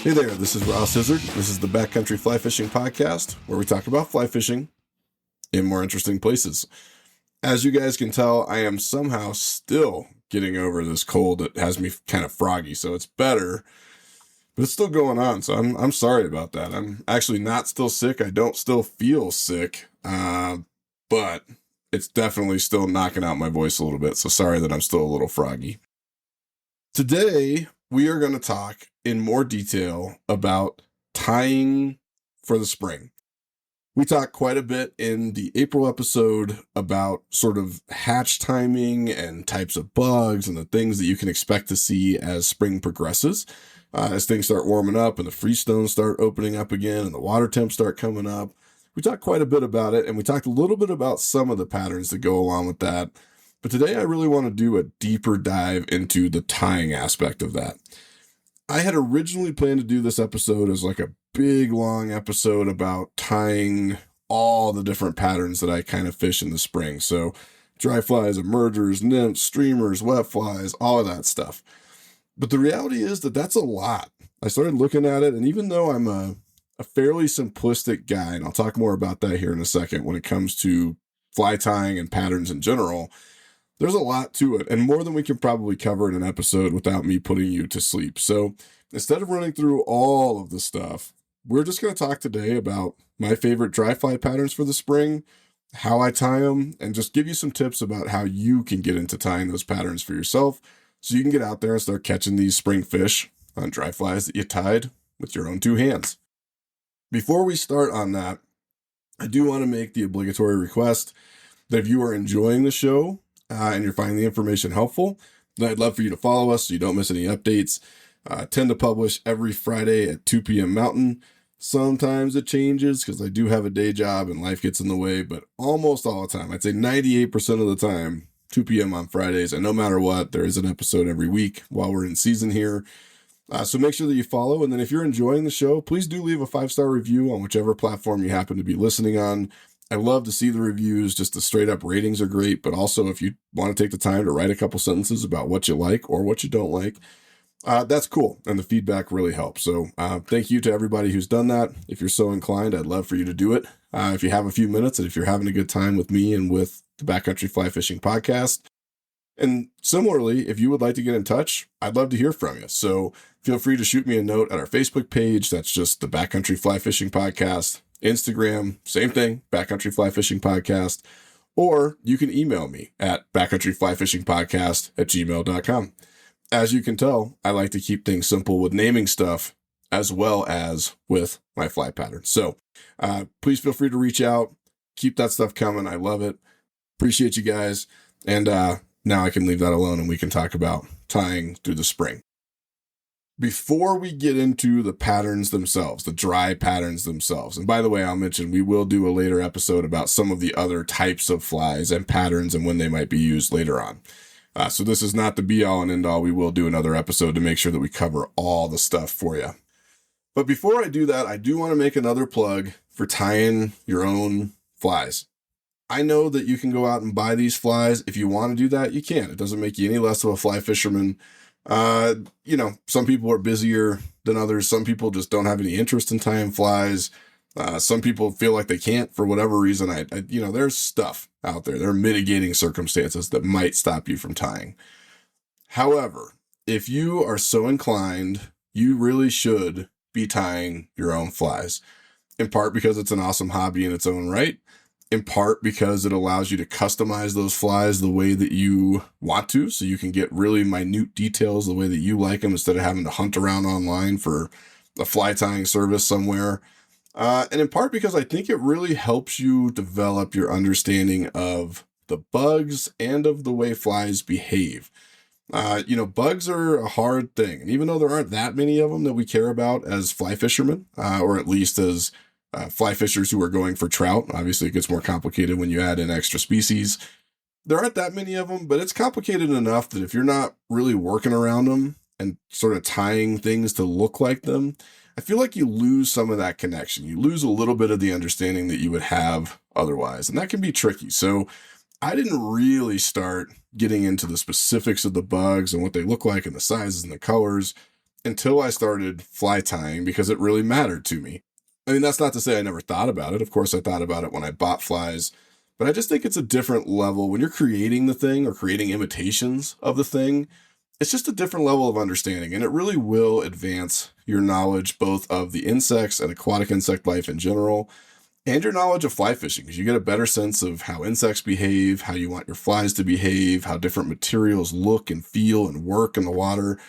Hey there, this is Ross Izzard. This is the Backcountry Fly Fishing Podcast, where we talk about fly fishing in more interesting places. As you guys can tell, I am somehow still getting over this cold that has me kind of froggy, so it's better, but it's still going on, so I'm sorry about that. I'm actually not still sick. I don't still feel sick, but it's definitely still knocking out my voice a little bit, so sorry that I'm still a little froggy. Today, we are going to talk in more detail about tying for the spring. We talked quite a bit in the April episode about sort of hatch timing and types of bugs and the things that you can expect to see as spring progresses, as things start warming up and the freeze stones start opening up again and the water temps start coming up. We talked quite a bit about it, and we talked a little bit about some of the patterns that go along with that. But today I really want to do a deeper dive into the tying aspect of that. I had originally planned to do this episode as like a big, long episode about tying all the different patterns that I kind of fish in the spring. So dry flies, emergers, nymphs, streamers, wet flies, all of that stuff. But the reality is that that's a lot. I started looking at it, and even though I'm a fairly simplistic guy, and I'll talk more about that here in a second when it comes to fly tying and patterns in general, there's a lot to it, and more than we can probably cover in an episode without me putting you to sleep. So instead of running through all of the stuff, we're just going to talk today about my favorite dry fly patterns for the spring, how I tie them, and just give you some tips about how you can get into tying those patterns for yourself so you can get out there and start catching these spring fish on dry flies that you tied with your own two hands. Before we start on that, I do want to make the obligatory request that if you are enjoying the show, and you're finding the information helpful, then I'd love for you to follow us so you don't miss any updates. I tend to publish every Friday at 2 p.m. Mountain. Sometimes it changes because I do have a day job and life gets in the way, but almost all the time, I'd say 98% of the time, 2 p.m. on Fridays. And no matter what, there is an episode every week while we're in season here. So make sure that you follow. And then if you're enjoying the show, please do leave a 5-star review on whichever platform you happen to be listening on. I love to see the reviews. Just the straight up ratings are great, but also if you want to take the time to write a couple sentences about what you like or what you don't like, that's cool. And the feedback really helps. So thank you to everybody who's done that. If you're so inclined, I'd love for you to do it. If you have a few minutes and if you're having a good time with me and with the Backcountry Fly Fishing Podcast. And similarly, if you would like to get in touch, I'd love to hear from you. So feel free to shoot me a note at our Facebook page. That's just the Backcountry Fly Fishing Podcast. Instagram, same thing, Backcountry Fly Fishing Podcast, or you can email me at backcountryflyfishingpodcast@gmail.com. As you can tell, I like to keep things simple with naming stuff as well as with my fly pattern. So please feel free to reach out. Keep that stuff coming. I love it. Appreciate you guys. And now I can leave that alone and we can talk about tying through the spring. Before we get into the patterns themselves, the dry patterns themselves, and by the way, I'll mention we will do a later episode about some of the other types of flies and patterns and when they might be used later on. So this is not the be all and end all. We will do another episode to make sure that we cover all the stuff for you. But before I do that, I do want to make another plug for tying your own flies. I know that you can go out and buy these flies. If you want to do that, you can. It doesn't make you any less of a fly fisherman. Some people are busier than others. Some people just don't have any interest in tying flies. Some people feel like they can't for whatever reason. There's stuff out there. There are mitigating circumstances that might stop you from tying. However, if you are so inclined, you really should be tying your own flies. In part because it's an awesome hobby in its own right. In part because it allows you to customize those flies the way that you want to, so you can get really minute details the way that you like them instead of having to hunt around online for a fly tying service somewhere. And in part because I think it really helps you develop your understanding of the bugs and of the way flies behave. Bugs are a hard thing. And even though there aren't that many of them that we care about as fly fishermen, or at least as fly fishers who are going for trout. Obviously, it gets more complicated when you add in extra species. There aren't that many of them, but it's complicated enough that if you're not really working around them and sort of tying things to look like them, I feel like you lose some of that connection. You lose a little bit of the understanding that you would have otherwise, and that can be tricky. So I didn't really start getting into the specifics of the bugs and what they look like and the sizes and the colors until I started fly tying because it really mattered to me. I mean, that's not to say I never thought about it. Of course, I thought about it when I bought flies, but I just think it's a different level. When you're creating the thing or creating imitations of the thing, it's just a different level of understanding, and it really will advance your knowledge both of the insects and aquatic insect life in general, and your knowledge of fly fishing, because you get a better sense of how insects behave, how you want your flies to behave, how different materials look and feel and work in the water.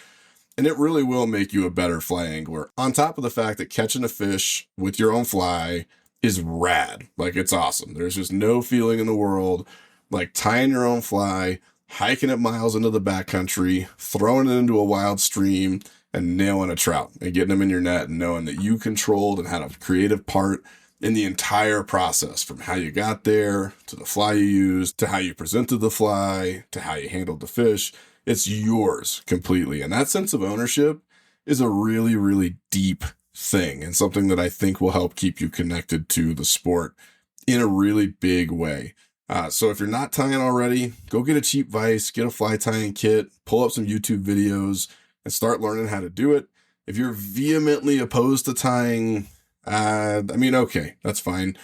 And it really will make you a better fly angler. On top of the fact that catching a fish with your own fly is rad. Like, it's awesome. There's just no feeling in the world like tying your own fly, hiking it miles into the backcountry, throwing it into a wild stream, and nailing a trout and getting them in your net and knowing that you controlled and had a creative part in the entire process, from how you got there, to the fly you used, to how you presented the fly, to how you handled the fish. It's yours completely. And that sense of ownership is a really, really deep thing, and something that I think will help keep you connected to the sport in a really big way. So if you're not tying already, go get a cheap vise, get a fly tying kit, pull up some YouTube videos, and start learning how to do it. If you're vehemently opposed to tying, okay, that's fine.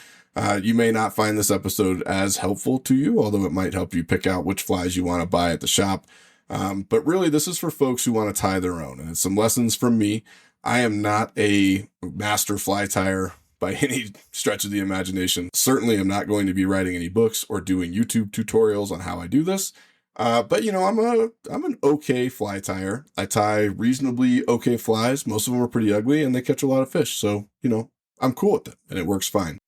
You may not find this episode as helpful to you, although it might help you pick out which flies you want to buy at the shop. But really, this is for folks who want to tie their own, and it's some lessons from me. I am not a master fly tyer by any stretch of the imagination. Certainly, I'm not going to be writing any books or doing YouTube tutorials on how I do this. But I'm an okay fly tyer. I tie reasonably okay flies. Most of them are pretty ugly, and they catch a lot of fish. So, I'm cool with it, and it works fine.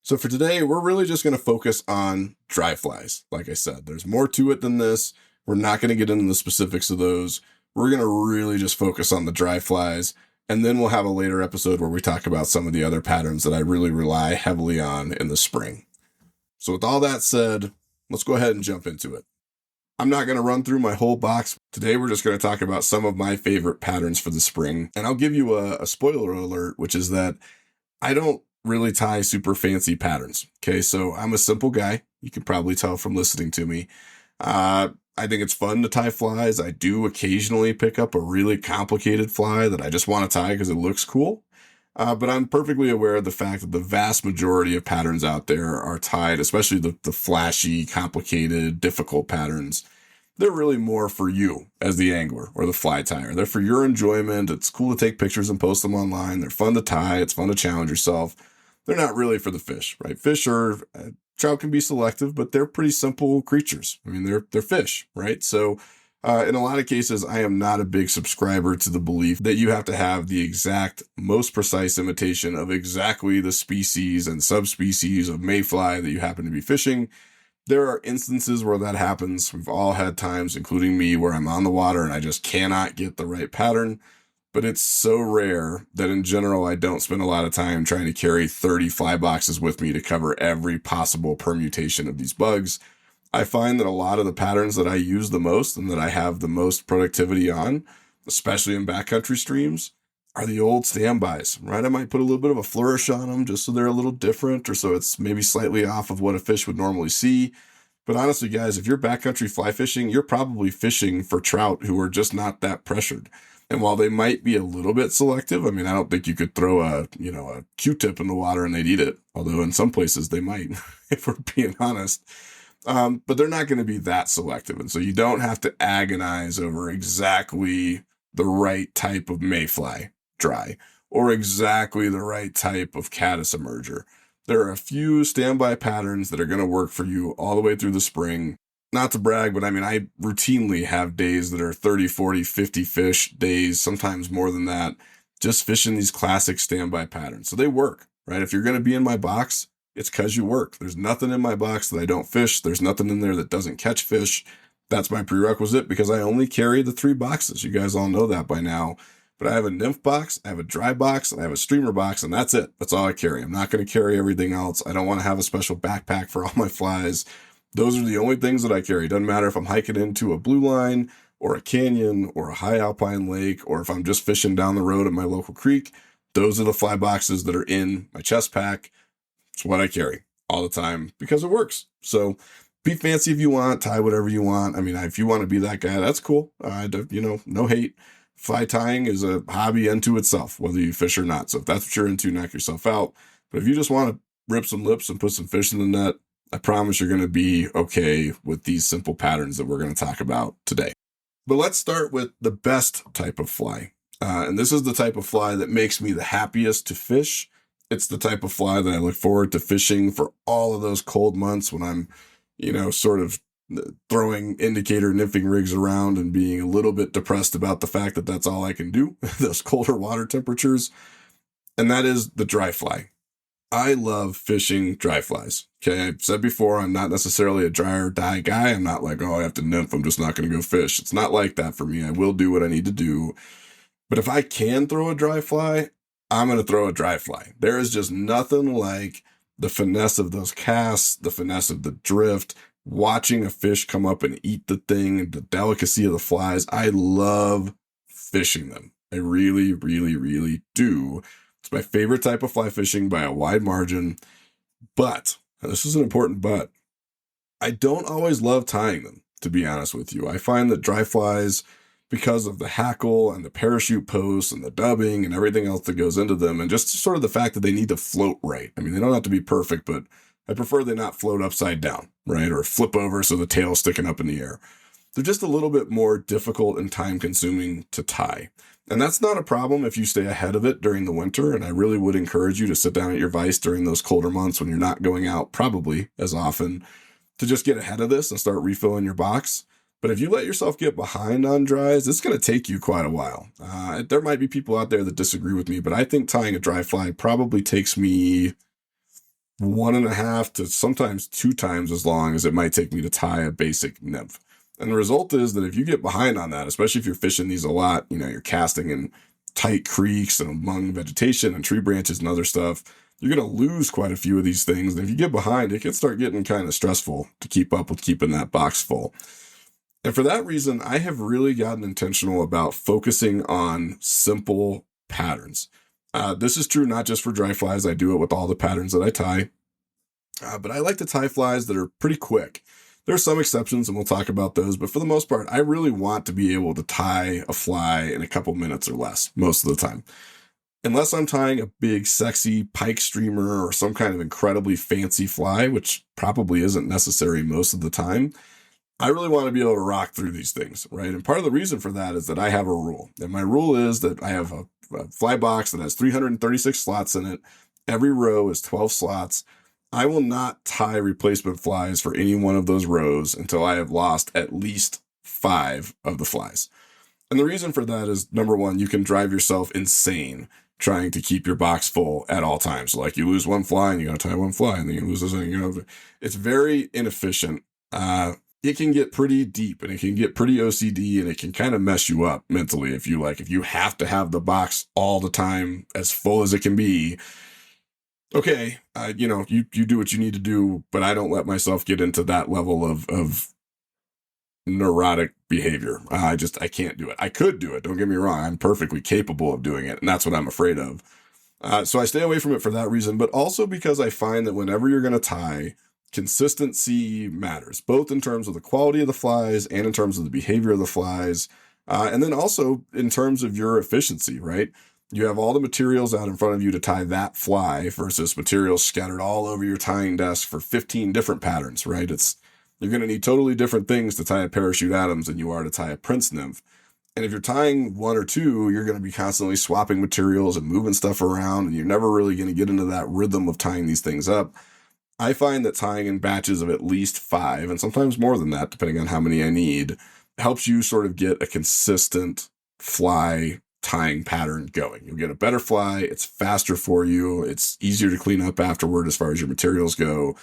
So for today, we're really just going to focus on dry flies. Like I said, there's more to it than this. We're not going to get into the specifics of those. We're going to really just focus on the dry flies, and then we'll have a later episode where we talk about some of the other patterns that I really rely heavily on in the spring. So with all that said, let's go ahead and jump into it. I'm not going to run through my whole box. Today, we're just going to talk about some of my favorite patterns for the spring. And I'll give you a spoiler alert, which is that I don't really tie super fancy patterns. Okay, so I'm a simple guy. You can probably tell from listening to me. I think it's fun to tie flies. I do occasionally pick up a really complicated fly that I just want to tie because it looks cool. But I'm perfectly aware of the fact that the vast majority of patterns out there are tied, especially the flashy, complicated, difficult patterns. They're really more for you as the angler or the fly tyer. They're for your enjoyment. It's cool to take pictures and post them online. They're fun to tie. It's fun to challenge yourself. They're not really for the fish, right? Trout can be selective, but they're pretty simple creatures. I mean, they're fish, right? So in a lot of cases, I am not a big subscriber to the belief that you have to have the exact, most precise imitation of exactly the species and subspecies of mayfly that you happen to be fishing. There are instances where that happens. We've all had times, including me, where I'm on the water and I just cannot get the right pattern. But it's so rare that in general, I don't spend a lot of time trying to carry 30 fly boxes with me to cover every possible permutation of these bugs. I find that a lot of the patterns that I use the most and that I have the most productivity on, especially in backcountry streams, are the old standbys, right? I might put a little bit of a flourish on them just so they're a little different, or so it's maybe slightly off of what a fish would normally see. But honestly, guys, if you're backcountry fly fishing, you're probably fishing for trout who are just not that pressured. And while they might be a little bit selective, I mean, I don't think you could throw a Q-tip in the water and they'd eat it. Although in some places they might, if we're being honest. But they're not going to be that selective. And so you don't have to agonize over exactly the right type of mayfly dry or exactly the right type of caddis emerger. There are a few standby patterns that are going to work for you all the way through the spring. Not to brag, but I mean, I routinely have days that are 30, 40, 50 fish days, sometimes more than that, just fishing these classic standby patterns. So they work, right? If you're going to be in my box, it's because you work. There's nothing in my box that I don't fish. There's nothing in there that doesn't catch fish. That's my prerequisite because I only carry the 3 boxes. You guys all know that by now. But I have a nymph box, I have a dry box, and I have a streamer box, and that's it. That's all I carry. I'm not going to carry everything else. I don't want to have a special backpack for all my flies. Those are the only things that I carry. It doesn't matter if I'm hiking into a blue line or a canyon or a high alpine lake, or if I'm just fishing down the road at my local creek. Those are the fly boxes that are in my chest pack. It's what I carry all the time because it works. So be fancy if you want, tie whatever you want. I mean, if you want to be that guy, that's cool. No hate. Fly tying is a hobby unto itself, whether you fish or not. So if that's what you're into, knock yourself out. But if you just want to rip some lips and put some fish in the net, I promise you're going to be okay with these simple patterns that we're going to talk about today. But let's start with the best type of fly. And this is the type of fly that makes me the happiest to fish. It's the type of fly that I look forward to fishing for all of those cold months when I'm, sort of throwing indicator nymphing rigs around and being a little bit depressed about the fact that that's all I can do, those colder water temperatures. And that is the dry fly. I love fishing dry flies. Okay, I've said before, I'm not necessarily a dry or die guy. I'm not like, I have to nymph, I'm just not going to go fish. It's not like that for me. I will do what I need to do. But if I can throw a dry fly, I'm going to throw a dry fly. There is just nothing like the finesse of those casts, the finesse of the drift, watching a fish come up and eat the thing, the delicacy of the flies. I love fishing them. I really, really, really do. It's my favorite type of fly fishing by a wide margin. But, and this is an important but, I don't always love tying them, to be honest with you. I find that dry flies, because of the hackle and the parachute posts and the dubbing and everything else that goes into them, and just sort of the fact that they need to float right. I mean, they don't have to be perfect, but I prefer they not float upside down, right? Or flip over so the tail's sticking up in the air. They're just a little bit more difficult and time consuming to tie. And that's not a problem if you stay ahead of it during the winter. And I really would encourage you to sit down at your vise during those colder months when you're not going out probably as often, to just get ahead of this and start refilling your box. But if you let yourself get behind on dries, it's going to take you quite a while. There might be people out there that disagree with me, but I think tying a dry fly probably takes me 1.5 to sometimes 2 times as long as it might take me to tie a basic nymph. And the result is that if you get behind on that, especially if you're fishing these a lot, you're casting in tight creeks and among vegetation and tree branches and other stuff, you're going to lose quite a few of these things. And if you get behind, it can start getting kind of stressful to keep up with keeping that box full. And for that reason, I have really gotten intentional about focusing on simple patterns. This is true not just for dry flies. I do it with all the patterns that I tie. But I like to tie flies that are pretty quick. There are some exceptions, and we'll talk about those. But for the most part, I really want to be able to tie a fly in a couple minutes or less most of the time. Unless I'm tying a big, sexy pike streamer or some kind of incredibly fancy fly, which probably isn't necessary most of the time, I really want to be able to rock through these things, right? And part of the reason for that is that I have a rule. And my rule is that I have a fly box that has 336 slots in it. Every row is 12 slots. I will not tie replacement flies for any one of those rows until I have lost at least 5 of the flies. And the reason for that is, number one, you can drive yourself insane trying to keep your box full at all times. Like you lose one fly and you got to tie one fly, and then you lose this, and it's very inefficient. It can get pretty deep, and it can get pretty OCD, and it can kind of mess you up mentally if you have to have the box all the time as full as it can be. Okay, you do what you need to do, but I don't let myself get into that level of neurotic behavior. I can't do it. I could do it. Don't get me wrong. I'm perfectly capable of doing it, and that's what I'm afraid of. So I stay away from it for that reason, but also because I find that whenever you're going to tie, consistency matters, both in terms of the quality of the flies and in terms of the behavior of the flies, and then also in terms of your efficiency, right? You have all the materials out in front of you to tie that fly versus materials scattered all over your tying desk for 15 different patterns, right? You're going to need totally different things to tie a parachute Adams than you are to tie a Prince nymph. And if you're tying 1 or 2, you're going to be constantly swapping materials and moving stuff around, and you're never really going to get into that rhythm of tying these things up. I find that tying in batches of at least 5, and sometimes more than that, depending on how many I need, helps you sort of get a consistent fly tying pattern going. You'll get a better fly. It's faster for you. It's easier to clean up afterward as far as your materials go.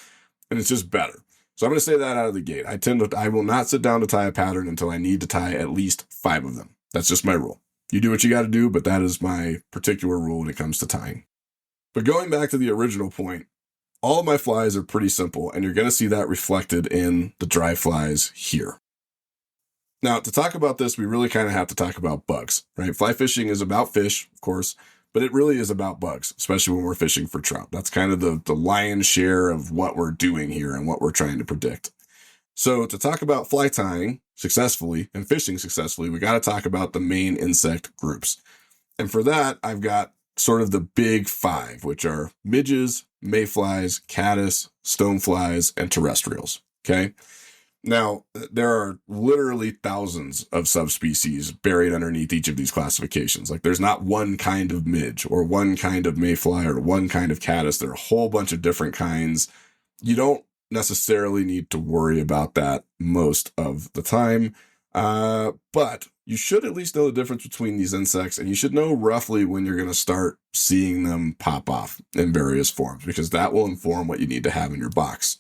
And it's just better. So I'm going to say that out of the gate. I will not sit down to tie a pattern until I need to tie at least 5 of them. That's just my rule. You do what you got to do, but that is my particular rule when it comes to tying. But going back to the original point, all of my flies are pretty simple, and you're going to see that reflected in the dry flies here. Now, to talk about this, we really kind of have to talk about bugs, right? Fly fishing is about fish, of course, but it really is about bugs, especially when we're fishing for trout. That's kind of the lion's share of what we're doing here and what we're trying to predict. So to talk about fly tying successfully and fishing successfully, we got to talk about the main insect groups. And for that, I've got sort of the big five, which are midges, mayflies, caddis, stoneflies, and terrestrials. Okay. Now, there are literally thousands of subspecies buried underneath each of these classifications. Like, there's not one kind of midge or one kind of mayfly or one kind of caddis. There are a whole bunch of different kinds. You don't necessarily need to worry about that most of the time. But you should at least know the difference between these insects, and you should know roughly when you're going to start seeing them pop off in various forms, because that will inform what you need to have in your box.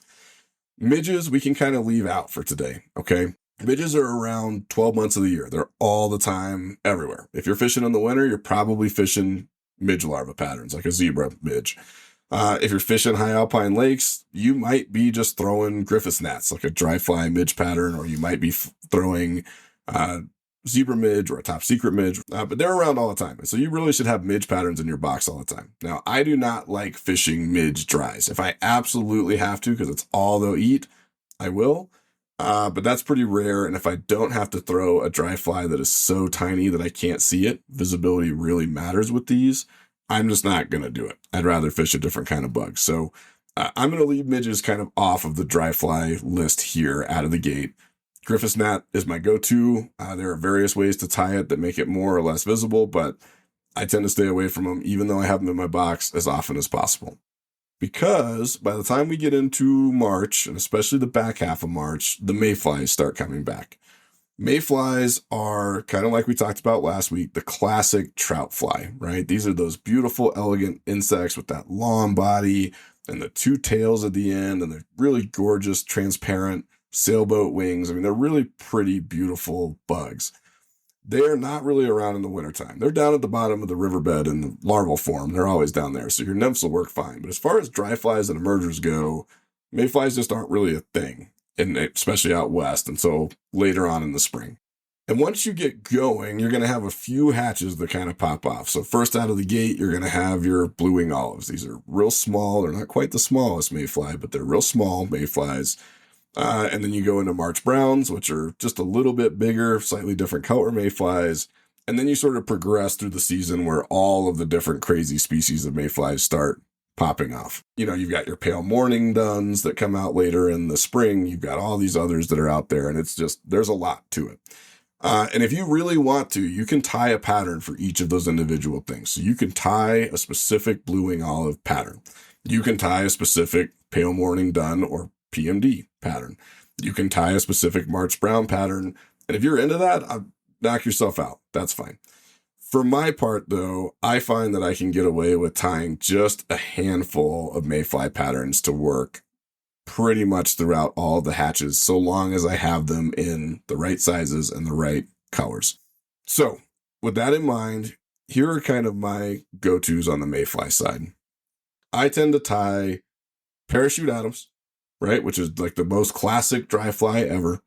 Midges, we can kind of leave out for today, okay? Midges are around 12 months of the year. They're all the time, everywhere. If you're fishing in the winter, you're probably fishing midge larva patterns, like a zebra midge. If you're fishing high alpine lakes, you might be just throwing Griffith's gnats, like a dry fly midge pattern, or you might be throwing zebra midge or a top secret midge, but they're around all the time. So you really should have midge patterns in your box all the time. Now, I do not like fishing midge dries. If I absolutely have to, because it's all they'll eat, I will. But that's pretty rare. And if I don't have to throw a dry fly that is so tiny that I can't see it, visibility really matters with these, I'm just not going to do it. I'd rather fish a different kind of bug. So I'm going to leave midges kind of off of the dry fly list here out of the gate. Griffith's gnat is my go-to. There are various ways to tie it that make it more or less visible, but I tend to stay away from them, even though I have them in my box, as often as possible. Because by the time we get into March, and especially the back half of March, the mayflies start coming back. Mayflies are kind of like we talked about last week, the classic trout fly, right? These are those beautiful, elegant insects with that long body and the two tails at the end, and they're really gorgeous, transparent sailboat wings. I mean, they're really pretty, beautiful bugs. They're not really around in the wintertime. They're down at the bottom of the riverbed in the larval form. They're always down there, so your nymphs will work fine. But as far as dry flies and emergers go, mayflies just aren't really a thing, and especially out west until later on in the spring. And once you get going, you're going to have a few hatches that kind of pop off. So first out of the gate, you're going to have your blue wing olives. These are real small. They're not quite the smallest mayfly, but they're real small mayflies. And then you go into March browns, which are just a little bit bigger, slightly different color mayflies. And then you sort of progress through the season where all of the different crazy species of mayflies start popping off. You know, you've got your pale morning duns that come out later in the spring. You've got all these others that are out there, and it's just, there's a lot to it. And if you really want to, you can tie a pattern for each of those individual things. So you can tie a specific blue wing olive pattern. You can tie a specific pale morning dun or PMD pattern. You can tie a specific March brown pattern. And if you're into that, knock yourself out. That's fine. For my part, though, I find that I can get away with tying just a handful of mayfly patterns to work pretty much throughout all the hatches, so long as I have them in the right sizes and the right colors. So with that in mind, here are kind of my go-tos on the mayfly side. I tend to tie parachute Adams, right, which is like the most classic dry fly ever.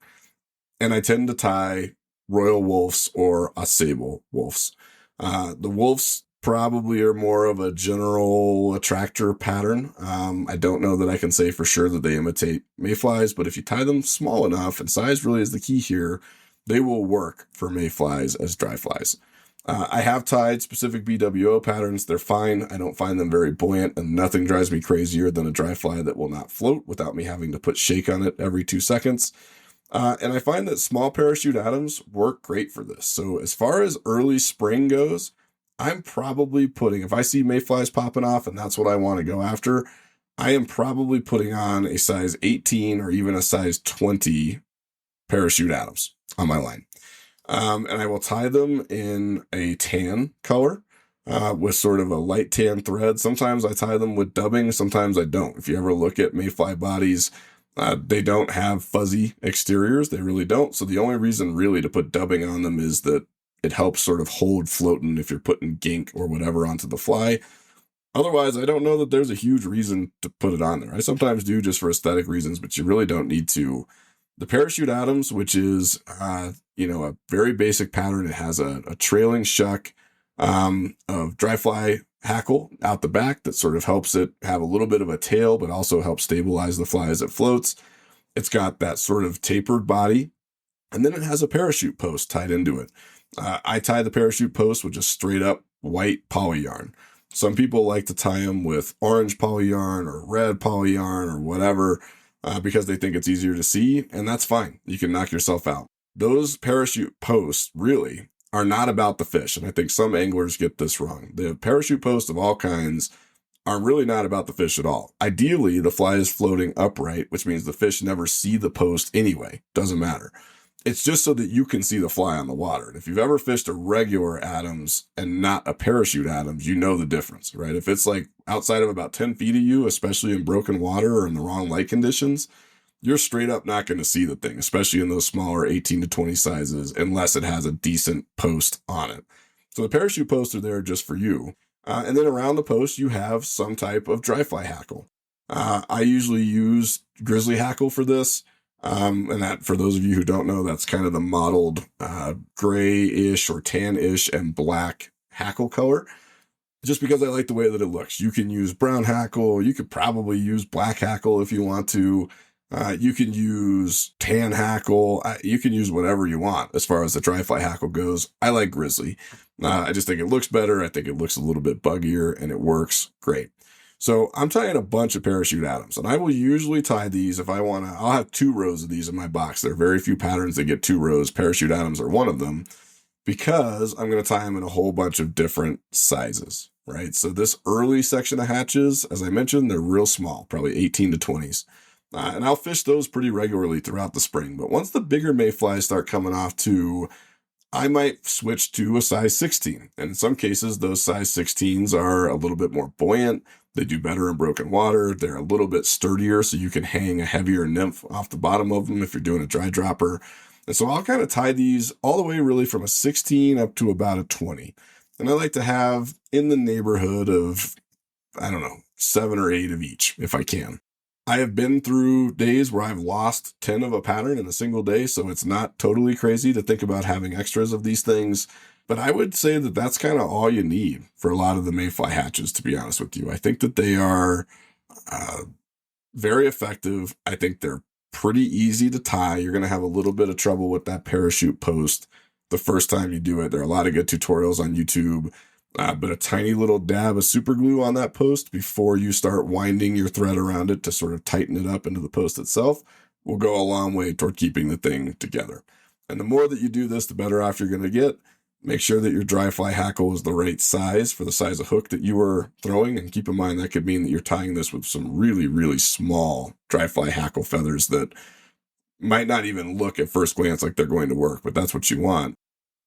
And I tend to tie royal wolves or sable wolves. The wolves probably are more of a general attractor pattern. I don't know that I can say for sure that they imitate mayflies, but if you tie them small enough, and size really is the key here, they will work for mayflies as dry flies. I have tied specific BWO patterns. They're fine. I don't find them very buoyant, and nothing drives me crazier than a dry fly that will not float without me having to put shake on it every 2 seconds. And I find that small parachute Adams work great for this. So as far as early spring goes, I'm probably putting, if I see mayflies popping off and that's what I want to go after, I am probably putting on a size 18 or even a size 20 parachute Adams on my line. And I will tie them in a tan color with sort of a light tan thread. Sometimes I tie them with dubbing, sometimes I don't. If you ever look at mayfly bodies, they don't have fuzzy exteriors. They really don't. So the only reason really to put dubbing on them is that it helps sort of hold floating if you're putting gink or whatever onto the fly. Otherwise, I don't know that there's a huge reason to put it on there. I sometimes do just for aesthetic reasons, but you really don't need to. The parachute Adams, which is, a very basic pattern. It has a trailing shuck of dry fly hackle out the back that sort of helps it have a little bit of a tail, but also helps stabilize the fly as it floats. It's got that sort of tapered body, and then it has a parachute post tied into it. I tie the parachute post with just straight up white poly yarn. Some people like to tie them with orange poly yarn or red poly yarn or whatever because they think it's easier to see, and that's fine. You can knock yourself out. Those parachute posts really are not about the fish, and I think some anglers get this wrong. The parachute posts of all kinds are really not about the fish at all. Ideally, the fly is floating upright, which means the fish never see the post anyway. Doesn't matter. It's just so that you can see the fly on the water. And if you've ever fished a regular Adams and not a parachute Adams, you know the difference, right? If it's like outside of about 10 feet of you, especially in broken water or in the wrong light conditions, you're straight up not going to see the thing, especially in those smaller 18 to 20 sizes, unless it has a decent post on it. So the parachute posts are there just for you. And then around the post, you have some type of dry fly hackle. I usually use grizzly hackle for this. And that, for those of you who don't know, that's kind of the mottled grayish or tan-ish and black hackle color. Just because I like the way that it looks. You can use brown hackle. You could probably use black hackle if you want to. You can use tan hackle. You can use whatever you want as far as the dry fly hackle goes. I like grizzly. I just think it looks better. I think it looks a little bit buggier and it works great. So I'm tying a bunch of parachute Adams, and I will usually tie these if I want to. I'll have 2 rows of these in my box. There are very few patterns that get 2 rows. Parachute Adams are one of them because I'm going to tie them in a whole bunch of different sizes, right? So this early section of hatches, as I mentioned, they're real small, probably 18 to 20s. And I'll fish those pretty regularly throughout the spring. But once the bigger mayflies start coming off too, I might switch to a size 16. And in some cases, those size 16s are a little bit more buoyant. They do better in broken water. They're a little bit sturdier, so you can hang a heavier nymph off the bottom of them if you're doing a dry dropper. And so I'll kind of tie these all the way really from a 16 up to about a 20. And I like to have in the neighborhood of, 7 or 8 of each if I can. I have been through days where I've lost 10 of a pattern in a single day, so it's not totally crazy to think about having extras of these things. But I would say that that's kind of all you need for a lot of the mayfly hatches, to be honest with you. I think that they are very effective. I think they're pretty easy to tie. You're going to have a little bit of trouble with that parachute post the first time you do it. There are a lot of good tutorials on YouTube. But a tiny little dab of super glue on that post before you start winding your thread around it to sort of tighten it up into the post itself will go a long way toward keeping the thing together. And the more that you do this, the better off you're going to get. Make sure that your dry fly hackle is the right size for the size of hook that you are throwing. And keep in mind that could mean that you're tying this with some really, really small dry fly hackle feathers that might not even look at first glance like they're going to work, but that's what you want.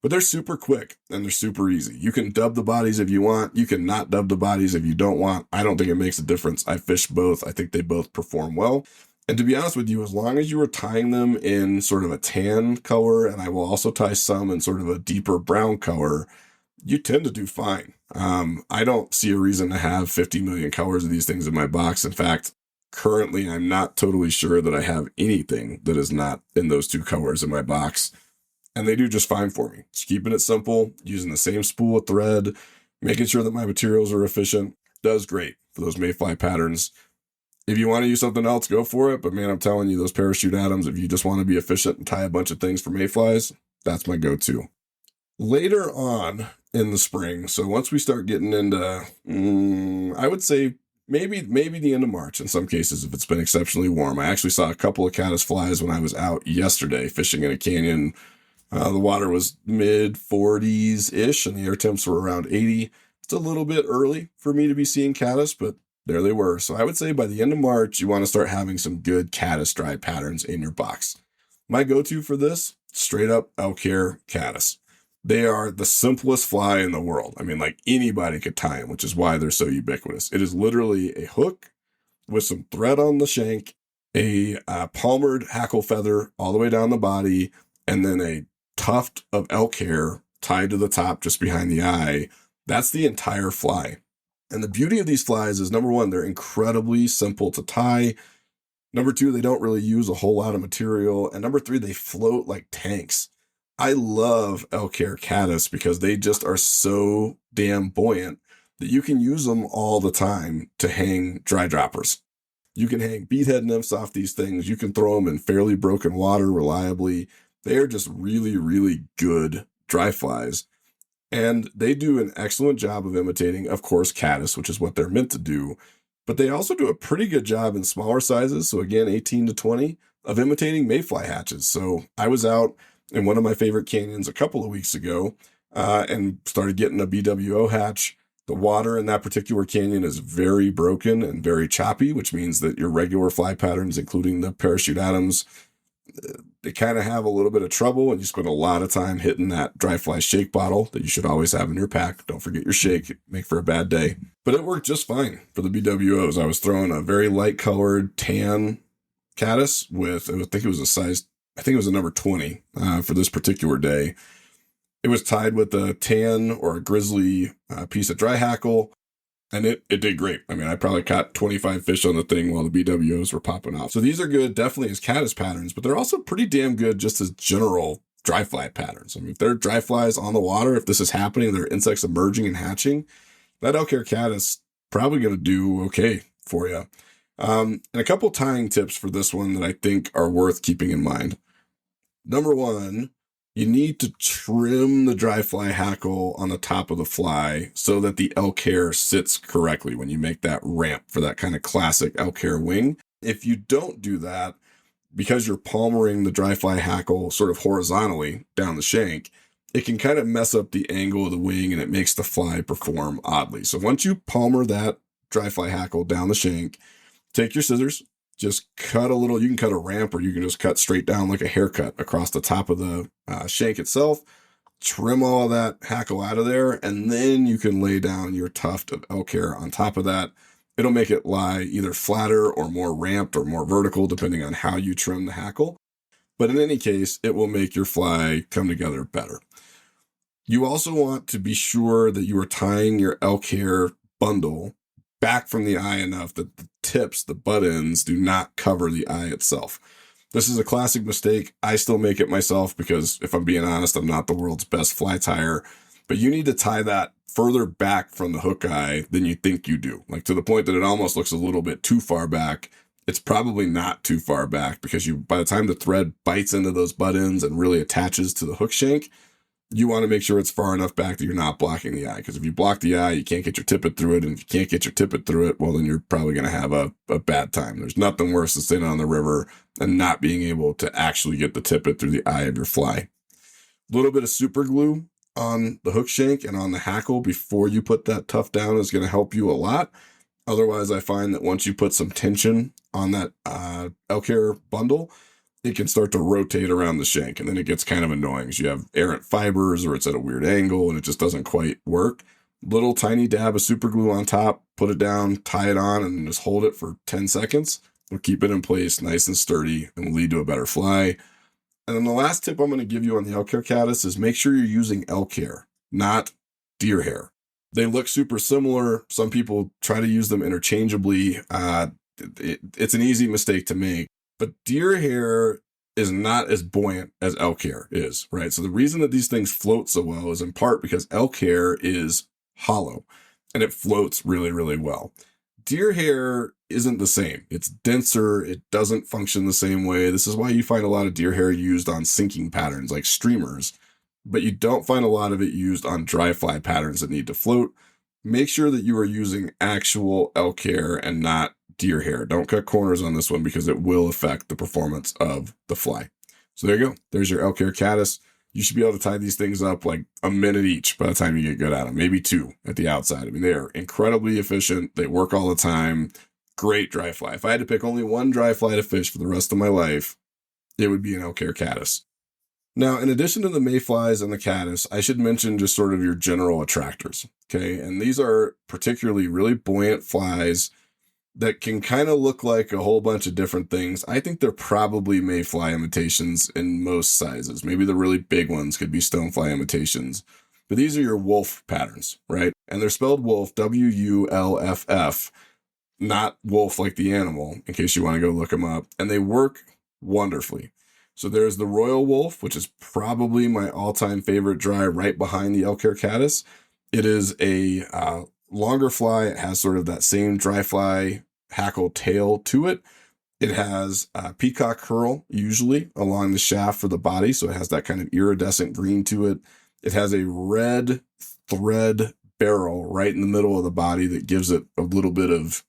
But they're super quick and they're super easy. You can dub the bodies if you want. You can not dub the bodies if you don't want. I don't think it makes a difference. I fished both. I think they both perform well. And to be honest with you, as long as you are tying them in sort of a tan color, and I will also tie some in sort of a deeper brown color, you tend to do fine. I don't see a reason to have 50 million colors of these things in my box. In fact, currently, I'm not totally sure that I have anything that is not in those 2 colors in my box. And they do just fine for me. Just keeping it simple, using the same spool of thread, making sure that my materials are efficient, does great for those mayfly patterns. If you want to use something else, go for it. But man, I'm telling you, those parachute Adams, if you just want to be efficient and tie a bunch of things for mayflies, that's my go-to. Later on in the spring, so once we start getting into, I would say maybe the end of March in some cases if it's been exceptionally warm. I actually saw a couple of caddis flies when I was out yesterday fishing in a canyon. The water was mid 40s-ish and the air temps were around 80. It's a little bit early for me to be seeing caddis, but there they were. So I would say by the end of March, you want to start having some good caddis dry patterns in your box. My go-to for this, straight up elk hair caddis. They are the simplest fly in the world. I mean, like anybody could tie them, which is why they're so ubiquitous. It is literally a hook with some thread on the shank, a palmered hackle feather all the way down the body, and then a tuft of elk hair tied to the top just behind the eye. That's the entire fly. And the beauty of these flies is, number one, they're incredibly simple to tie. Number two, they don't really use a whole lot of material. And number three, they float like tanks. I love elk hair caddis because they just are so damn buoyant that you can use them all the time to hang dry droppers. You can hang beadhead nymphs off these things. You can throw them in fairly broken water reliably. They are just really, really good dry flies. And they do an excellent job of imitating, of course, caddis, which is what they're meant to do. But they also do a pretty good job in smaller sizes. So again, 18 to 20 of imitating mayfly hatches. So I was out in one of my favorite canyons a couple of weeks ago and started getting a BWO hatch. The water in that particular canyon is very broken and very choppy, which means that your regular fly patterns, including the parachute atoms, they kind of have a little bit of trouble, and you spend a lot of time hitting that dry fly shake bottle that you should always have in your pack. Don't forget your shake, make for a bad day. But it worked just fine for the BWOs. I was throwing a very light colored tan caddis with, I think it was a number 20 for this particular day. It was tied with a tan or a grizzly piece of dry hackle, and it did great. I mean, I probably caught 25 fish on the thing while the BWOs were popping off. So these are good definitely as caddis patterns, but they're also pretty damn good just as general dry fly patterns. I mean, if there are dry flies on the water, if this is happening, there are insects emerging and hatching, that elk hair caddis probably going to do okay for you. And a couple tying tips for this one that I think are worth keeping in mind. Number one, you need to trim the dry fly hackle on the top of the fly so that the elk hair sits correctly when you make that ramp for that kind of classic elk hair wing. If you don't do that, because you're palmering the dry fly hackle sort of horizontally down the shank, it can kind of mess up the angle of the wing and it makes the fly perform oddly. So once you palmer that dry fly hackle down the shank, take your scissors, just cut a little, you can cut a ramp or you can just cut straight down like a haircut across the top of the shank itself, trim all of that hackle out of there, and then you can lay down your tuft of elk hair on top of that. It'll make it lie either flatter or more ramped or more vertical, depending on how you trim the hackle. But in any case, it will make your fly come together better. You also want to be sure that you are tying your elk hair bundle back from the eye enough that the tips, the butt ends, do not cover the eye itself. This is a classic mistake. I still make it myself because, if I'm being honest, I'm not the world's best fly tyer. But you need to tie that further back from the hook eye than you think you do. Like to the point that it almost looks a little bit too far back. It's probably not too far back because by the time the thread bites into those butt ends and really attaches to the hook shank, you want to make sure it's far enough back that you're not blocking the eye. Because if you block the eye, you can't get your tippet through it. And if you can't get your tippet through it, well, then you're probably going to have a bad time. There's nothing worse than sitting on the river and not being able to actually get the tippet through the eye of your fly. A little bit of super glue on the hook shank and on the hackle before you put that tuft down is going to help you a lot. Otherwise, I find that once you put some tension on that elk hair bundle, it can start to rotate around the shank, and then it gets kind of annoying because you have errant fibers or it's at a weird angle and it just doesn't quite work. Little tiny dab of super glue on top, put it down, tie it on, and just hold it for 10 seconds. It'll keep it in place nice and sturdy and will lead to a better fly. And then the last tip I'm going to give you on the elk hair caddis is make sure you're using elk hair, not deer hair. They look super similar. Some people try to use them interchangeably. It's an easy mistake to make. But deer hair is not as buoyant as elk hair is, right? So the reason that these things float so well is in part because elk hair is hollow and it floats really, really well. Deer hair isn't the same. It's denser. It doesn't function the same way. This is why you find a lot of deer hair used on sinking patterns like streamers, but you don't find a lot of it used on dry fly patterns that need to float. Make sure that you are using actual elk hair and not deer hair. Don't cut corners on this one because it will affect the performance of the fly. So there you go. There's your elk hair caddis. You should be able to tie these things up like a minute each by the time you get good at them, maybe 2 at the outside. I mean, they are incredibly efficient. They work all the time. Great dry fly. If I had to pick only one dry fly to fish for the rest of my life, it would be an elk hair caddis. Now, in addition to the mayflies and the caddis, I should mention just sort of your general attractors. Okay. And these are particularly really buoyant flies that can kind of look like a whole bunch of different things. I think they're probably mayfly imitations in most sizes. Maybe the really big ones could be stonefly imitations. But these are your wolf patterns, right? And they're spelled wolf, W-U-L-F-F, not wolf like the animal, in case you want to go look them up. And they work wonderfully. So there's the royal wolf, which is probably my all-time favorite dry right behind the elk hair caddis. It is a longer fly. It has sort of that same dry fly hackle tail to it. It has a peacock curl, usually, along the shaft for the body, so it has that kind of iridescent green to it. It has a red thread barrel right in the middle of the body that gives it a little bit of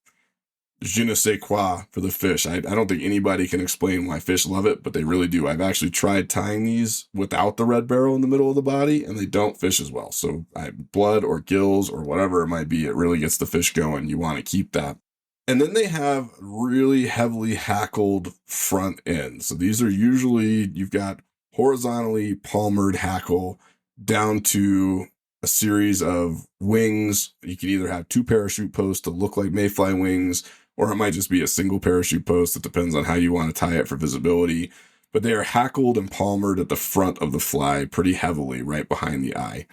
je ne sais quoi for the fish. I don't think anybody can explain why fish love it, but they really do. I've actually tried tying these without the red barrel in the middle of the body, and they don't fish as well. So blood or gills or whatever it might be, it really gets the fish going. You want to keep that. And then they have really heavily hackled front ends. So these are usually, you've got horizontally palmered hackle down to a series of wings. You can either have 2 parachute posts to look like mayfly wings, or it might just be a single parachute post. It depends on how you want to tie it for visibility. But they are hackled and palmered at the front of the fly pretty heavily, right behind the eye.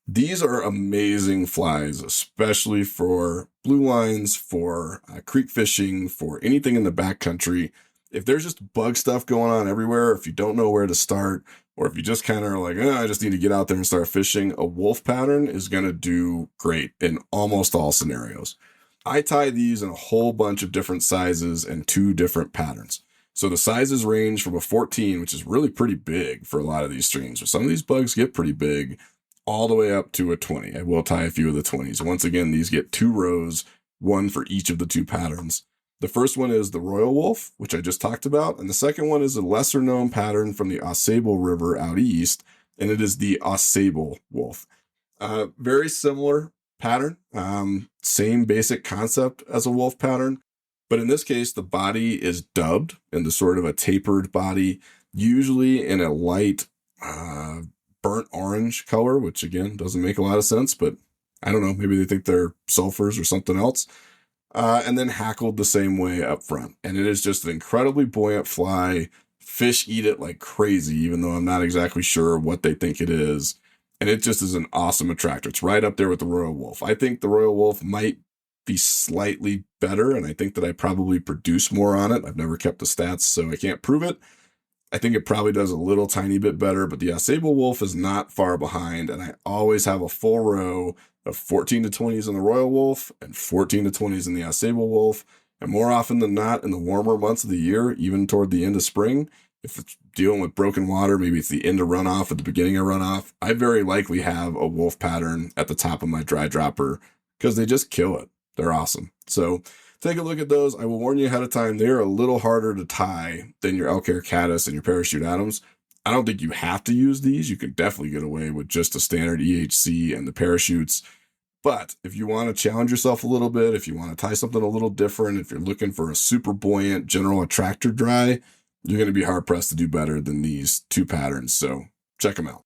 These are amazing flies, especially for blue lines, for creek fishing, for anything in the backcountry. If there's just bug stuff going on everywhere, if you don't know where to start, or if you just kind of are like, I just need to get out there and start fishing, a wolf pattern is going to do great in almost all scenarios. I tie these in a whole bunch of different sizes and 2 different patterns. So the sizes range from a 14, which is really pretty big for a lot of these streams. So some of these bugs get pretty big, all the way up to a 20. I will tie a few of the 20s. Once again, these get 2 rows, 1 for each of the 2 patterns. The first one is the Royal Wolf, which I just talked about. And the second one is a lesser known pattern from the Ausable River out east. And it is the Ausable Wolf. Very similar pattern. Same basic concept as a wolf pattern. But in this case, the body is dubbed in the sort of a tapered body, usually in a light, burnt orange color, which again doesn't make a lot of sense, but I don't know, maybe they think they're sulfurs or something else. And then hackled the same way up front. And it is just an incredibly buoyant fly. Fish eat it like crazy, even though I'm not exactly sure what they think it is. And it just is an awesome attractor. It's right up there with the Royal Wolf. I think the Royal Wolf might be slightly better, and I think that I probably produce more on it. I've never kept the stats, so I can't prove it. I think it probably does a little tiny bit better, but the Ausable Wolf is not far behind, and I always have a full row of 14 to 20s in the Royal Wolf and 14 to 20s in the Ausable Wolf. And more often than not, in the warmer months of the year, even toward the end of spring, if it's dealing with broken water, maybe it's the end of runoff at the beginning of runoff, I very likely have a wolf pattern at the top of my dry dropper because they just kill it. They're awesome. So take a look at those. I will warn you ahead of time, they're a little harder to tie than your elk hair caddis and your parachute Adams. I don't think you have to use these. You can definitely get away with just a standard EHC and the parachutes. But if you want to challenge yourself a little bit, if you want to tie something a little different, if you're looking for a super buoyant general attractor dry, you're going to be hard pressed to do better than these 2 patterns. So check them out.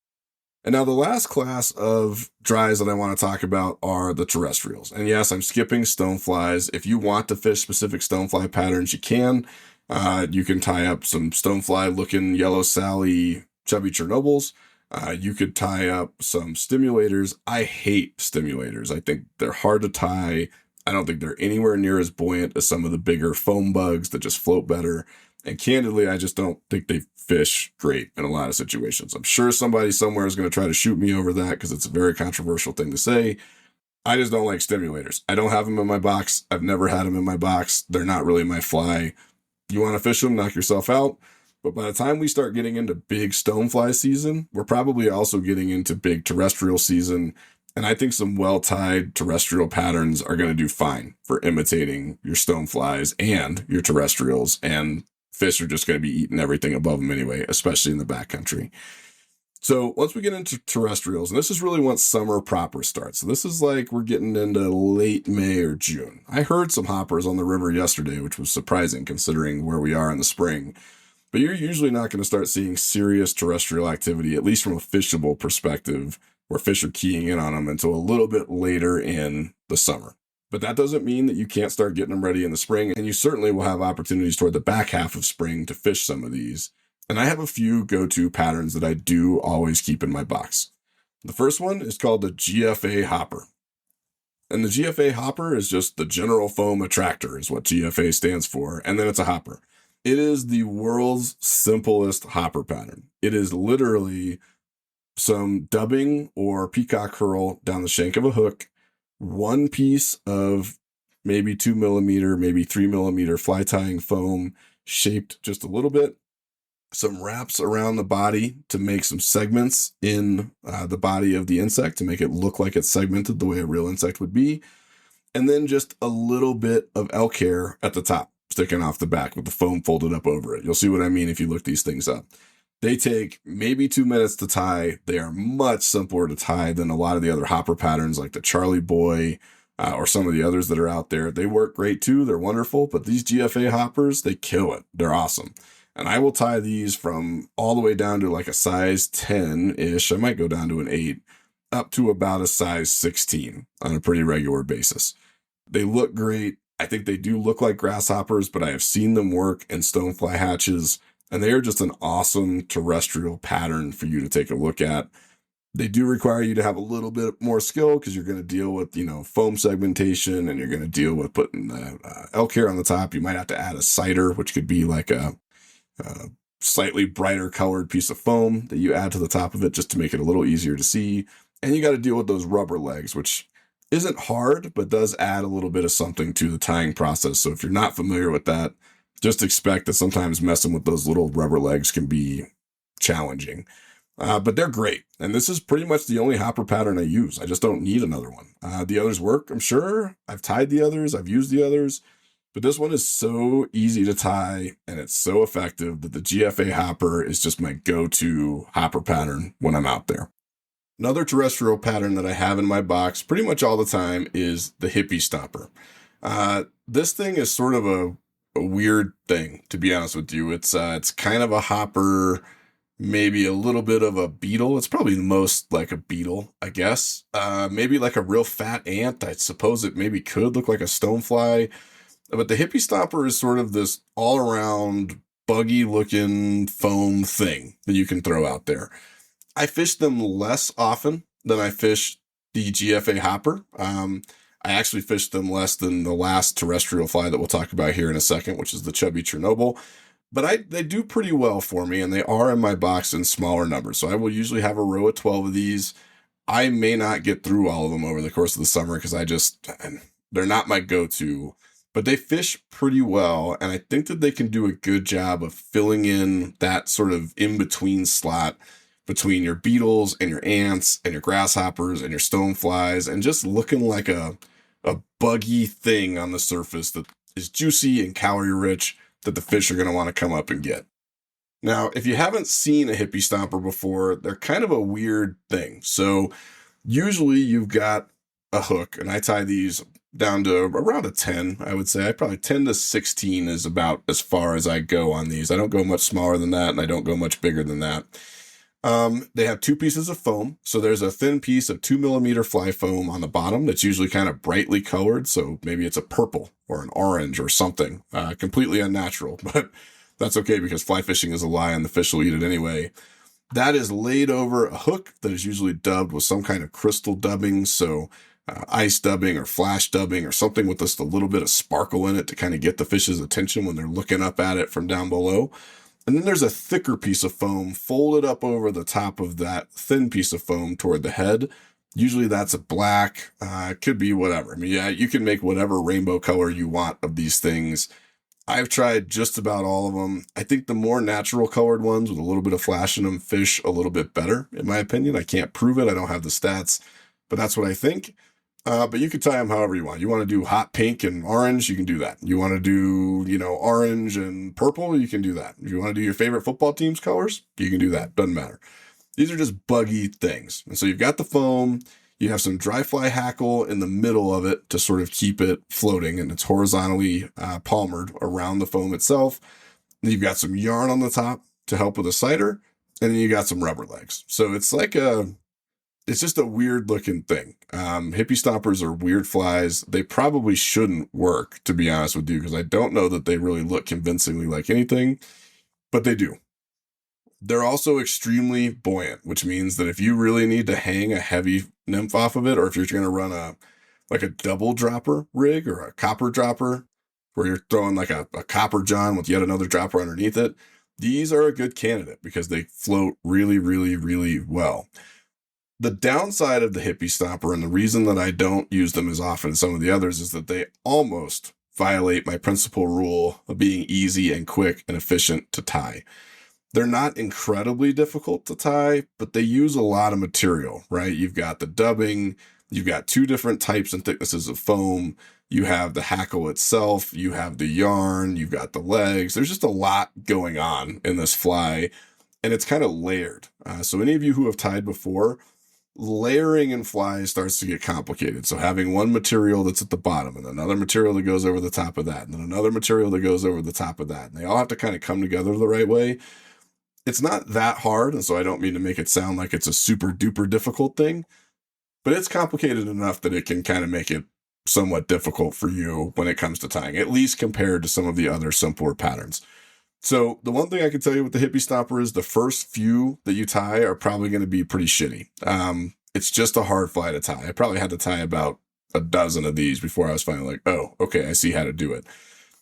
And now the last class of dries that I want to talk about are the terrestrials. And yes, I'm skipping stoneflies. If you want to fish specific stonefly patterns, you can. You can tie up some stonefly looking yellow Sally chubby Chernobyls. You could tie up some stimulators. I hate stimulators. I think they're hard to tie. I don't think they're anywhere near as buoyant as some of the bigger foam bugs that just float better. And candidly, I just don't think they fish great in a lot of situations. I'm sure somebody somewhere is going to try to shoot me over that because it's a very controversial thing to say. I just don't like stimulators. I don't have them in my box. I've never had them in my box. They're not really my fly. You want to fish them, knock yourself out. But by the time we start getting into big stonefly season, we're probably also getting into big terrestrial season. And I think some well-tied terrestrial patterns are going to do fine for imitating your stoneflies and your terrestrials. And fish are just going to be eating everything above them anyway, especially in the backcountry. So once we get into terrestrials, and this is really once summer proper starts. So this is like we're getting into late May or June. I heard some hoppers on the river yesterday, which was surprising considering where we are in the spring. But you're usually not going to start seeing serious terrestrial activity, at least from a fishable perspective, where fish are keying in on them until a little bit later in the summer. But that doesn't mean that you can't start getting them ready in the spring, and you certainly will have opportunities toward the back half of spring to fish some of these. And I have a few go-to patterns that I do always keep in my box. The first one is called the GFA hopper. And the GFA hopper is just the general foam attractor is what GFA stands for, and then it's a hopper. It is the world's simplest hopper pattern. It is literally some dubbing or peacock curl down the shank of a hook, one piece of maybe 2 millimeter, maybe 3 millimeter fly tying foam shaped just a little bit. Some wraps around the body to make some segments in the body of the insect to make it look like it's segmented the way a real insect would be. And then just a little bit of elk hair at the top sticking off the back with the foam folded up over it. You'll see what I mean if you look these things up. They take maybe 2 minutes to tie. They are much simpler to tie than a lot of the other hopper patterns like the Charlie Boy or some of the others that are out there. They work great too. They're wonderful, but these GFA hoppers, they kill it. They're awesome. And I will tie these from all the way down to like a size 10-ish. I might go down to an 8, up to about a size 16 on a pretty regular basis. They look great. I think they do look like grasshoppers, but I have seen them work in stonefly hatches, and they are just an awesome terrestrial pattern for you to take a look at. They do require you to have a little bit more skill because you're going to deal with, foam segmentation, and you're going to deal with putting the elk hair on the top. You might have to add a cider, which could be like a slightly brighter colored piece of foam that you add to the top of it just to make it a little easier to see. And you got to deal with those rubber legs, which isn't hard, but does add a little bit of something to the tying process. So if you're not familiar with that, just expect that sometimes messing with those little rubber legs can be challenging. But they're great. And this is pretty much the only hopper pattern I use. I just don't need another one. The others work, I'm sure. I've tied the others. I've used the others. But this one is so easy to tie, and it's so effective that the GFA hopper is just my go-to hopper pattern when I'm out there. Another terrestrial pattern that I have in my box pretty much all the time is the hippie stopper. This thing is sort of a weird thing, to be honest with you. It's kind of a hopper, maybe a little bit of a beetle. It's probably the most like a beetle, I guess. Maybe like a real fat ant. I suppose it maybe could look like a stonefly. But the hippie stopper is sort of this all-around buggy-looking foam thing that you can throw out there. I fish them less often than I fish the GFA hopper. I actually fished them less than the last terrestrial fly that we'll talk about here in a second, which is the chubby Chernobyl. But they do pretty well for me, and they are in my box in smaller numbers. So I will usually have a row of 12 of these. I may not get through all of them over the course of the summer because they're not my go-to. But they fish pretty well, and I think that they can do a good job of filling in that sort of in-between slot between your beetles and your ants and your grasshoppers and your stoneflies, and just looking like a buggy thing on the surface that is juicy and calorie-rich that the fish are going to want to come up and get. Now, if you haven't seen a hippie stomper before, they're kind of a weird thing. So usually you've got a hook, and I tie these down to around a 10, I would say. Probably 10 to 16 is about as far as I go on these. I don't go much smaller than that, and I don't go much bigger than that. They have 2 pieces of foam. So there's a thin piece of 2 millimeter fly foam on the bottom that's usually kind of brightly colored. So maybe it's a purple or an orange or something, completely unnatural, but that's okay because fly fishing is a lie and the fish will eat it anyway. That is laid over a hook that is usually dubbed with some kind of crystal dubbing. So ice dubbing or flash dubbing or something with just a little bit of sparkle in it to kind of get the fish's attention when they're looking up at it from down below. And then there's a thicker piece of foam folded up over the top of that thin piece of foam toward the head. Usually that's a black, it could be whatever. I mean, yeah, you can make whatever rainbow color you want of these things. I've tried just about all of them. I think the more natural colored ones with a little bit of flash in them fish a little bit better, in my opinion. I can't prove it. I don't have the stats, but that's what I think. But you can tie them however you want. You want to do hot pink and orange, you can do that. You want to do, orange and purple, you can do that. If you want to do your favorite football team's colors, you can do that. Doesn't matter. These are just buggy things. And so you've got the foam, you have some dry fly hackle in the middle of it to sort of keep it floating, and it's horizontally palmered around the foam itself. And you've got some yarn on the top to help with a cider, and then you got some rubber legs. So it's like it's just a weird looking thing. Hippie stompers are weird flies. They probably shouldn't work, to be honest with you, because I don't know that they really look convincingly like anything, but they do. They're also extremely buoyant, which means that if you really need to hang a heavy nymph off of it, or if you're going to run a double dropper rig or a copper dropper, where you're throwing like a copper john with yet another dropper underneath it, these are a good candidate because they float really, really, really well. The downside of the hippie stomper, and the reason that I don't use them as often as some of the others, is that they almost violate my principal rule of being easy and quick and efficient to tie. They're not incredibly difficult to tie, but they use a lot of material, right? You've got the dubbing, you've got two different types and thicknesses of foam, you have the hackle itself, you have the yarn, you've got the legs. There's just a lot going on in this fly, and it's kind of layered. So any of you who have tied before, layering in flies starts to get complicated. So having one material that's at the bottom and another material that goes over the top of that, and then another material that goes over the top of that, and they all have to kind of come together the right way. It's not that hard, and so I don't mean to make it sound like it's a super duper difficult thing, but it's complicated enough that it can kind of make it somewhat difficult for you when it comes to tying, at least compared to some of the other simpler patterns. So the one thing I can tell you with the hippie stopper is the first few that you tie are probably going to be pretty shitty. It's just a hard fly to tie. I probably had to tie about a dozen of these before I was finally like, oh, okay, I see how to do it.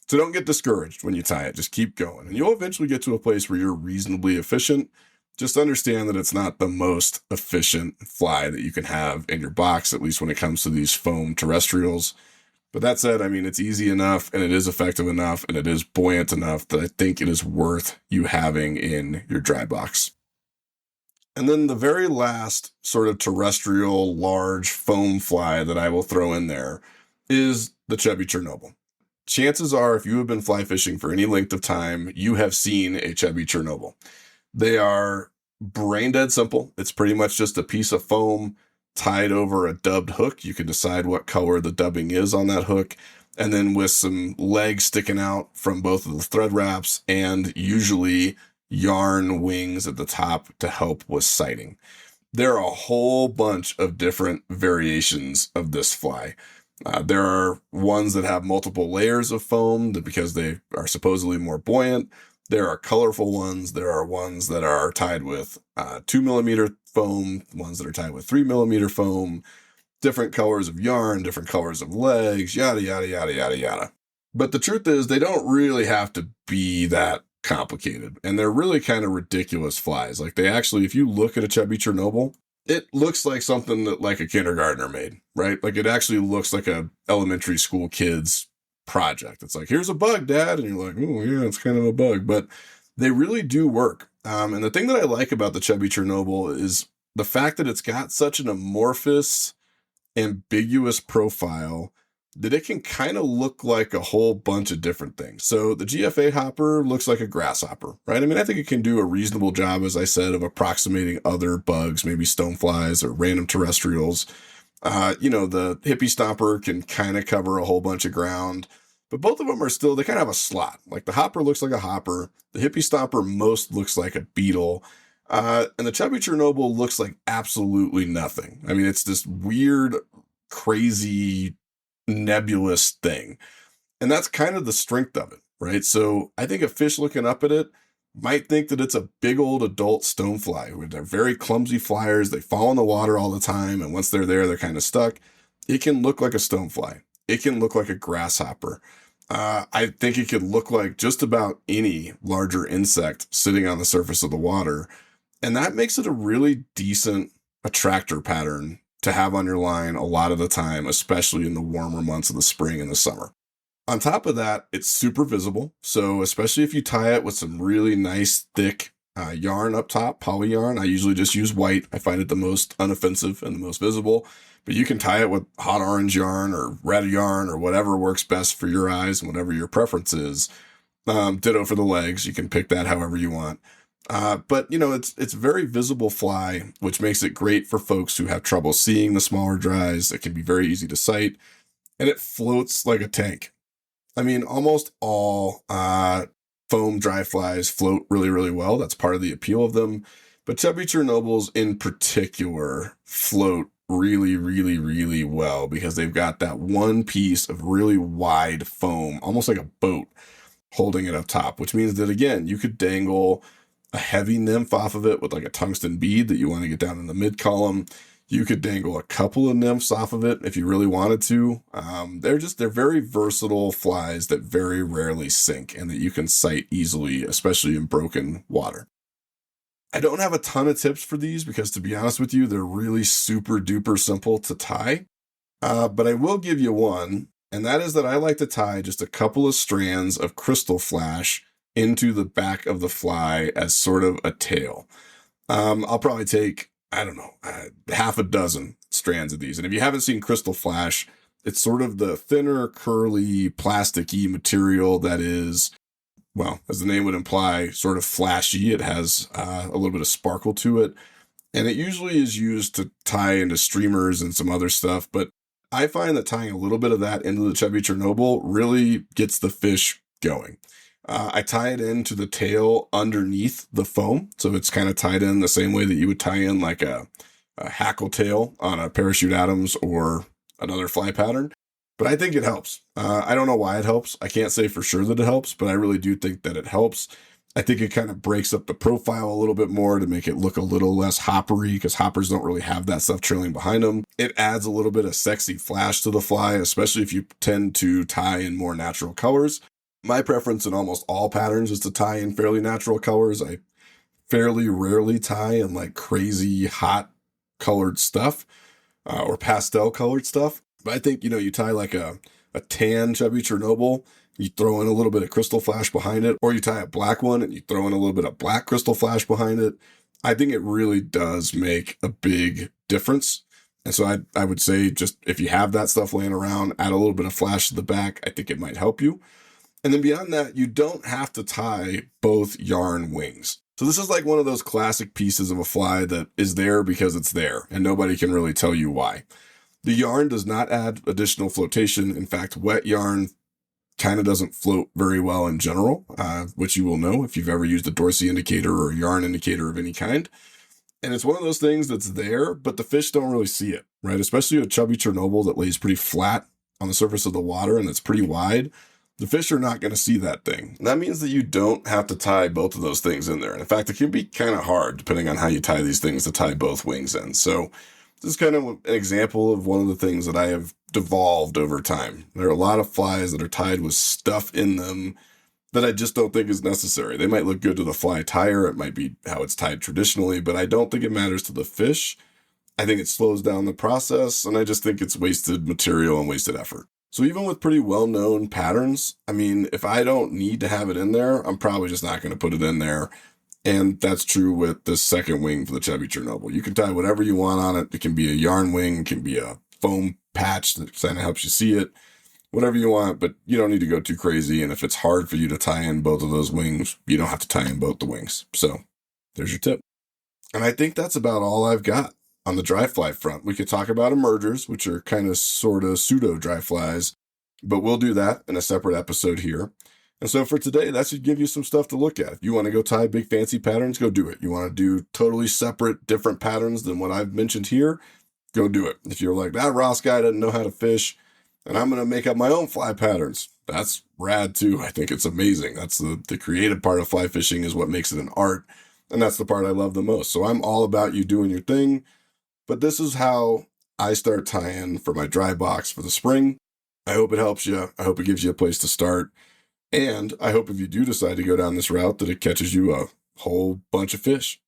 So don't get discouraged when you tie it. Just keep going. And you'll eventually get to a place where you're reasonably efficient. Just understand that it's not the most efficient fly that you can have in your box, at least when it comes to these foam terrestrials. But that said, I mean, it's easy enough, and it is effective enough, and it is buoyant enough that I think it is worth you having in your dry box. And then the very last sort of terrestrial large foam fly that I will throw in there is the chubby Chernobyl. Chances are, if you have been fly fishing for any length of time, you have seen a chubby Chernobyl. They are brain dead simple. It's pretty much just a piece of foam tied over a dubbed hook. You can decide what color the dubbing is on that hook. And then with some legs sticking out from both of the thread wraps and usually yarn wings at the top to help with sighting. There are a whole bunch of different variations of this fly. There are ones that have multiple layers of foam because they are supposedly more buoyant. There are colorful ones. There are ones that are tied with 2mm foam, ones that are tied with 3mm foam, different colors of yarn, different colors of legs, yada, yada, yada, yada, yada. But the truth is they don't really have to be that complicated. And they're really kind of ridiculous flies. Like they actually, if you look at a chubby Chernobyl, it looks like something that like a kindergartner made, right? Like it actually looks like a elementary school kid's project. It's like, here's a bug, Dad. And you're like, oh yeah, it's kind of a bug, but they really do work. And the thing that I like about the chubby Chernobyl is the fact that it's got such an amorphous, ambiguous profile that it can kind of look like a whole bunch of different things. So the GFA hopper looks like a grasshopper, right? I mean, I think it can do a reasonable job, as I said, of approximating other bugs, maybe stoneflies or random terrestrials. The hippie stomper can kind of cover a whole bunch of ground, but both of them are still, they kind of have a slot. Like the hopper looks like a hopper. The hippie stomper most looks like a beetle. And the chubby Chernobyl looks like absolutely nothing. I mean, it's this weird, crazy, nebulous thing. And that's kind of the strength of it, right? So I think a fish looking up at it might think that it's a big old adult stonefly. They're very clumsy flyers. They fall in the water all the time. And once they're there, they're kind of stuck. It can look like a stonefly. It can look like a grasshopper. I think it could look like just about any larger insect sitting on the surface of the water. And that makes it a really decent attractor pattern to have on your line a lot of the time, especially in the warmer months of the spring and the summer. On top of that, it's super visible. So especially if you tie it with some really nice, thick yarn up top, poly yarn, I usually just use white. I find it the most unoffensive and the most visible. But you can tie it with hot orange yarn or red yarn or whatever works best for your eyes and whatever your preference is. Ditto for the legs. You can pick that however you want. But it's very visible fly, which makes it great for folks who have trouble seeing the smaller dries. It can be very easy to sight, and it floats like a tank. I mean, almost all foam dry flies float really, really well. That's part of the appeal of them. But chubby Chernobyls in particular float really, really, really well because they've got that one piece of really wide foam, almost like a boat, holding it up top, which means that, again, you could dangle a heavy nymph off of it with like a tungsten bead that you want to get down in the mid column. You could dangle a couple of nymphs off of it if you really wanted to. They're very versatile flies that very rarely sink and that you can sight easily, especially in broken water. I don't have a ton of tips for these because, to be honest with you, they're really super duper simple to tie. But I will give you one, and that is that I like to tie just a couple of strands of crystal flash into the back of the fly as sort of a tail. I'll probably take, I don't know, half a dozen strands of these. And if you haven't seen crystal flash, it's sort of the thinner, curly, plasticky material that is, well, as the name would imply, sort of flashy. It has a little bit of sparkle to it. And it usually is used to tie into streamers and some other stuff. But I find that tying a little bit of that into the chubby Chernobyl really gets the fish going. I tie it into the tail underneath the foam. So it's kind of tied in the same way that you would tie in like a hackle tail on a Parachute Adams or another fly pattern. But I think it helps. I don't know why it helps. I can't say for sure that it helps, but I really do think that it helps. I think it kind of breaks up the profile a little bit more to make it look a little less hoppery, because hoppers don't really have that stuff trailing behind them. It adds a little bit of sexy flash to the fly, especially if you tend to tie in more natural colors. My preference in almost all patterns is to tie in fairly natural colors. I fairly rarely tie in like crazy hot colored stuff or pastel colored stuff. But I think, you tie like a tan chubby Chernobyl, you throw in a little bit of crystal flash behind it, or you tie a black one and you throw in a little bit of black crystal flash behind it. I think it really does make a big difference. And so I would say, just if you have that stuff laying around, add a little bit of flash to the back. I think it might help you. And then beyond that, you don't have to tie both yarn wings. So this is like one of those classic pieces of a fly that is there because it's there, and nobody can really tell you why. The yarn does not add additional flotation. In fact, wet yarn kind of doesn't float very well in general, which you will know if you've ever used a Dorsey indicator or a yarn indicator of any kind. And it's one of those things that's there, but the fish don't really see it, right? Especially a chubby Chernobyl that lays pretty flat on the surface of the water and that's pretty wide. The fish are not going to see that thing. And that means that you don't have to tie both of those things in there. And in fact, it can be kind of hard, depending on how you tie these things, to tie both wings in. So this is kind of an example of one of the things that I have devolved over time. There are a lot of flies that are tied with stuff in them that I just don't think is necessary. They might look good to the fly tire. It might be how it's tied traditionally, but I don't think it matters to the fish. I think it slows down the process, and I just think it's wasted material and wasted effort. So even with pretty well-known patterns, I mean, if I don't need to have it in there, I'm probably just not going to put it in there. And that's true with the second wing for the chubby Chernobyl. You can tie whatever you want on it. It can be a yarn wing, it can be a foam patch that kind of helps you see it, whatever you want, but you don't need to go too crazy. And if it's hard for you to tie in both of those wings, you don't have to tie in both the wings. So there's your tip. And I think that's about all I've got on the dry fly front. We could talk about emergers, which are kind of sort of pseudo dry flies, but we'll do that in a separate episode here. And so for today, that should give you some stuff to look at. If you want to go tie big fancy patterns, go do it. You want to do totally separate, different patterns than what I've mentioned here, go do it. If you're like, that Ross guy doesn't know how to fish, and I'm going to make up my own fly patterns, that's rad too. I think it's amazing. That's the creative part of fly fishing, is what makes it an art. And that's the part I love the most. So I'm all about you doing your thing. But this is how I start tying for my dry box for the spring. I hope it helps you. I hope it gives you a place to start. And I hope if you do decide to go down this route, that it catches you a whole bunch of fish.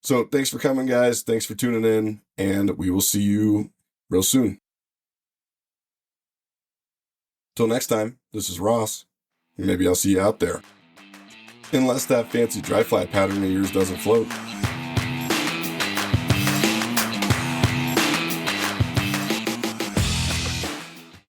So thanks for coming, guys. Thanks for tuning in. And we will see you real soon. Till next time, this is Ross. Maybe I'll see you out there. Unless that fancy dry fly pattern of yours doesn't float.